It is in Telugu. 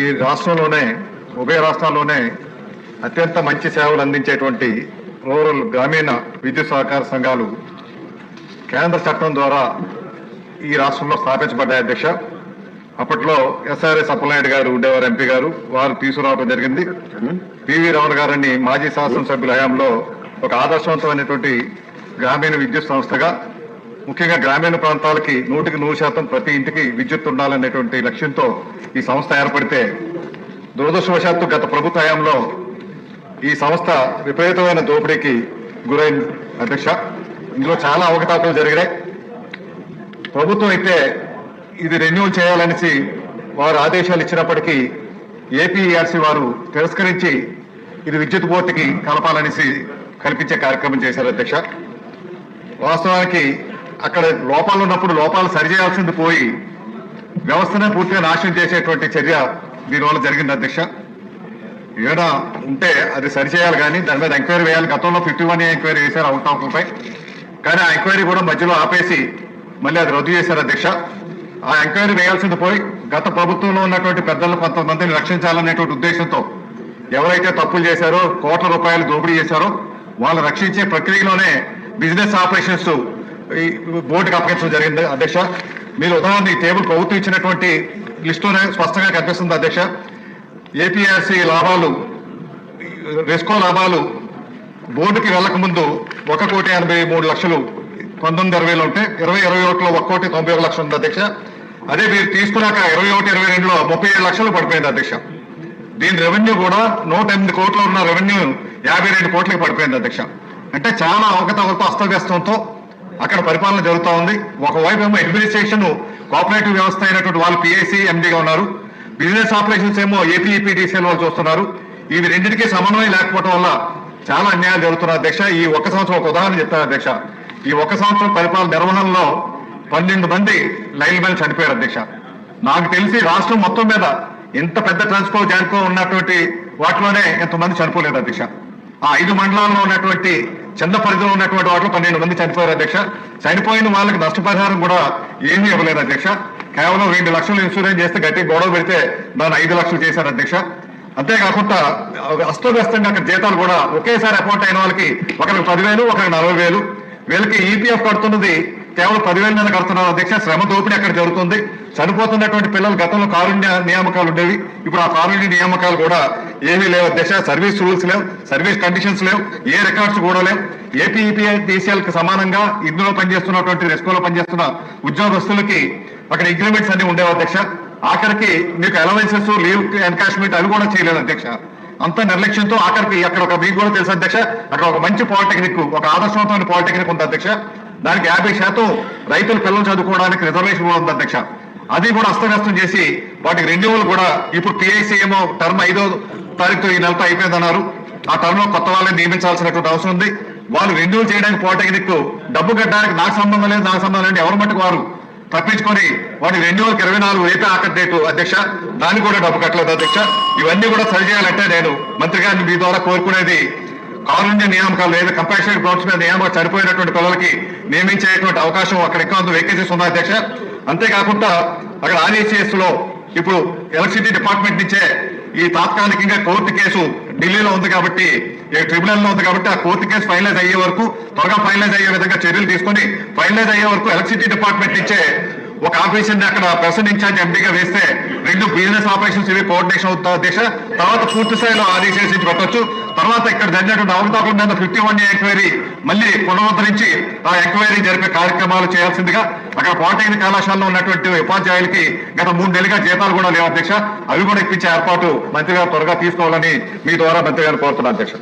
ఈ రాష్ట్రంలోనే ఉభయ రాష్ట్రాల్లోనే అత్యంత మంచి సేవలు అందించేటువంటి రూరల్ గ్రామీణ విద్యుత్ సహకార సంఘాలు కేంద్ర చట్టం ద్వారా ఈ రాష్ట్రంలో స్థాపించబడ్డాయి అధ్యక్ష. అప్పట్లో ఎస్ఆర్ఎస్ అప్పలనాయుడు గారు ఉండేవారు, ఎంపీ గారు, వారు తీసుకురావడం జరిగింది. పివి రమణ గారిని మాజీ శాసనసభ్యుల హయాంలో ఒక ఆదర్శవంతమైనటువంటి గ్రామీణ విద్యుత్ సంస్థగా, ముఖ్యంగా గ్రామీణ ప్రాంతాలకి 100% ప్రతి ఇంటికి విద్యుత్ ఉండాలనేటువంటి లక్ష్యంతో ఈ సంస్థ ఏర్పడితే, దురదృష్టవశాత్తు గత ప్రభుత్వ హయాంలో ఈ సంస్థ విపరీతమైన దోపిడీకి గురైంది అధ్యక్ష. ఇందులో చాలా అవకతవకలు జరిగాయి. ప్రభుత్వం అయితే ఇది రెన్యూవల్ చేయాలనేసి వారు ఆదేశాలు ఇచ్చినప్పటికీ ఏపీఈఆర్సీ వారు తిరస్కరించి ఇది విద్యుత్ బోర్డుకి కలపాలనేసి కల్పించే కార్యక్రమం చేశారు అధ్యక్ష. వాస్తవానికి అక్కడ లోపాలు ఉన్నప్పుడు లోపాలు సరిచేయాల్సింది పోయి వ్యవస్థనే పూర్తిగా నాశనం చేసేటువంటి చర్య దీనివల్ల జరిగింది అధ్యక్ష. ఏడా ఉంటే అది సరిచేయాలి, కానీ దాని మీద ఎంక్వైరీ వేయాలి. గతంలో 51A ఎంక్వైరీ వేశారు అవకతవకలపై, కానీ ఆ ఎంక్వైరీ కూడా మధ్యలో ఆపేసి మళ్ళీ అది రద్దు చేశారు అధ్యక్ష. ఆ ఎంక్వైరీ వేయాల్సింది పోయి గత ప్రభుత్వంలో ఉన్నటువంటి పెద్దలు కొంతమందిని రక్షించాలనేటువంటి ఉద్దేశంతో ఎవరైతే తప్పులు చేశారో, కోట్ల రూపాయలు దోపిడీ చేశారో వాళ్ళు రక్షించే ప్రక్రియలోనే బిజినెస్ ఆపరేషన్స్ ఈ బోర్డుకి అప్పగించడం జరిగింది అధ్యక్ష. మీరు ఉదాహరణ ఈ టేబుల్ ప్రభుత్వం ఇచ్చినటువంటి లిస్టులోనే స్పష్టంగా కనిపిస్తుంది అధ్యక్ష. ఏపీఆర్సీ లాభాలు, రెస్కో లాభాలు బోర్డుకి వెళ్లక ముందు 1,83,00,000 1920లో ఉంటే 2021లో 1,91,00,000 ఉంది అధ్యక్ష. అదే మీరు తీసుకున్నాక 21-22లో 37 లక్షలు పడిపోయింది అధ్యక్ష. దీని రెవెన్యూ కూడా 108 కోట్లు ఉన్న రెవెన్యూ 52 కోట్లకి పడిపోయింది అధ్యక్ష. అంటే చాలా అవకతవకలతో అస్తవ్యస్తంతో అక్కడ పరిపాలన జరుగుతూ ఉంది. ఒకవైపు ఏమో అడ్మినిస్ట్రేషన్ కోఆపరేటివ్ వ్యవస్థ అయినటువంటి వాళ్ళు పిఐసి ఎండీగా ఉన్నారు, బిజినెస్ ఆపరేషన్స్ ఏమో ఏపీఈపీడీసీఎల్ వాళ్ళు చూస్తున్నారు. ఇవి రెండింటికి సమన్వయం లేకపోవడం వల్ల చాలా అన్యాయాలు జరుగుతున్నాయి అధ్యక్ష. ఈ ఒక్క సంవత్సరం ఒక ఉదాహరణ చెప్తాను అధ్యక్ష. ఈ ఒక్క సంవత్సరం పరిపాలన నిర్వహణలో 12 మంది లైన్ మ్యాన్ చనిపోయారు అధ్యక్ష. నాకు తెలిసి రాష్ట్రం మొత్తం మీద ఇంత పెద్ద ట్రాన్స్కో జాన్కో ఉన్నటువంటి వాటిలోనే ఎంతమంది చనిపోలేదు అధ్యక్ష. ఆ 5 మండలాల్లో ఉన్నటువంటి చిన్న పరిధిలో ఉన్నటువంటి వాటిలో 12 మంది చనిపోయారు అధ్యక్ష. చనిపోయిన వాళ్ళకి నష్టపరిహారం కూడా ఏమీ ఇవ్వలేదు అధ్యక్ష. కేవలం 2 లక్షలు ఇన్సూరెన్స్ చేస్తే గట్టి గొడవ పెడితే దాన్ని 5 లక్షలు చేశారు అధ్యక్ష. అంతేకాకుండా అస్తవ్యస్తంగా అక్కడ జీతాలు కూడా ఒకేసారి అకౌంట్ అయిన వాళ్ళకి ఒకరికి 10,000, ఒకరికి 40,000. వీళ్ళకి ఈపీఎఫ్ కడుతున్నది కేవలం 10,000 మీద కడుతున్నారు అధ్యక్ష. శ్రమ దోపిడీ అక్కడ జరుగుతుంది. చనిపోతున్నటువంటి పిల్లలు గతంలో కారుణ్య నియామకాలు ఉండేవి, ఇప్పుడు ఆ కారుణ్య నియామకాలు కూడా ఏమీ లేవు అధ్యక్ష. సర్వీస్ రూల్స్ లేవు, సర్వీస్ కండిషన్స్ లేవు, ఏ రికార్డ్స్ కూడా లేవు. ఏపీఈపీఐటీసీఎల్కి సమానంగా ఇందులో పనిచేస్తున్నటువంటి రెస్కోలో పనిచేస్తున్న ఉద్యోగస్తులకి అక్కడ ఇంక్రిమెంట్స్ అన్ని ఉండేవి అధ్యక్ష. ఆఖరికి మీకు అలవెన్సెస్, లీవ్ ఎన్కాష్మెంట్ అవి కూడా చేయలేదు అధ్యక్ష. అంత నిర్లక్ష్యంతో ఆఖరికి అక్కడ మీకు కూడా తెలుసు అధ్యక్ష, అక్కడ ఒక మంచి పాలిటెక్నిక్, ఒక ఆదర్శవంతమైన పాలిటెక్నిక్ ఉంది అధ్యక్ష. దానికి 50% రైతుల పిల్లలు చదువుకోవడానికి రిజర్వేషన్ కూడా ఉంది అధ్యక్ష. అది కూడా అస్తవ్యస్తం చేసి వాటికి రెన్యూవల్ కూడా ఇప్పుడు పిఐసి ఏమో టర్మ్ 5వ తారీఖు ఈ నెలతో అయిపోయిందన్నారు. ఆ టర్మ్ లో కొత్త వాళ్ళని నియమించాల్సినటువంటి అవసరం ఉంది. వాళ్ళు రెన్యూవల్ చేయడానికి పాలిటెక్నిక్ డబ్బు కట్టడానికి నాకు సంబంధం లేదు ఎవరి మట్టుకు వారు తప్పించుకొని వాటి రెన్యూవల్కి 24 రేపే ఆఖరి డేటు అధ్యక్ష. దాన్ని కూడా డబ్బు కట్టలేదు అధ్యక్ష. ఇవన్నీ కూడా సరిచేయాలంటే నేను మంత్రి గారిని మీ ద్వారా కోరుకునేది, కారుణ్య నియామకాలు లేదా కంపాషనేట్ గ్రౌండ్స్ మీద నియామకాలు చనిపోయినటువంటి పిల్లలకి నియమించేటువంటి అవకాశం అక్కడ ఎక్కువ వేకెన్సీస్ ఉన్నాయి అధ్యక్ష. అంతేకాకుండా అక్కడ ఆర్ఈసీఎస్ లో ఇప్పుడు ఎలక్ట్రిసిటీ డిపార్ట్మెంట్ నుంచే ఈ తాత్కాలికంగా కోర్టు కేసు ఢిల్లీలో ఉంది కాబట్టి, ట్రిబ్యునల్ లో ఉంది కాబట్టి ఆ కోర్టు కేసు ఫైనలైజ్ అయ్యే వరకు, త్వరగా ఫైనలైజ్ అయ్యే విధంగా చర్యలు తీసుకొని ఫైనలైజ్ అయ్యే వరకు ఎలక్ట్రిసిటీ డిపార్ట్మెంట్ నుంచే ఒక ఆఫీసర్ అక్కడ పర్సన్ ఇన్ఛార్జ్ ఎంపీగా వేస్తే 2 బిజినెస్ ఆపరేషన్స్ ఇవి కోఆర్డినేషన్ అవుతుంది అధ్యక్ష. తర్వాత పూర్తి స్థాయిలో ఆర్ఈసీఎస్ నుంచి పెట్టవచ్చు. తర్వాత ఇక్కడ జరిగినటువంటి అవకతవకల మీద 51A ఎంక్వైరీ మళ్ళీ పునరుద్ధరించి ఆ ఎంక్వైరీ జరిపే కార్యక్రమాలు చేయాల్సిందిగా, అక్కడ పాలిటెక్నిక్ కళాశాలలో ఉన్నటువంటి ఉపాధ్యాయులకి గత 3 నెలలుగా జీతాలు కూడా లేవు అధ్యక్ష. అవి కూడా ఇప్పించే ఏర్పాటు మంత్రి గారు త్వరగా తీసుకోవాలని మీ ద్వారా మంత్రి గారు కోరుతున్నారు అధ్యక్ష.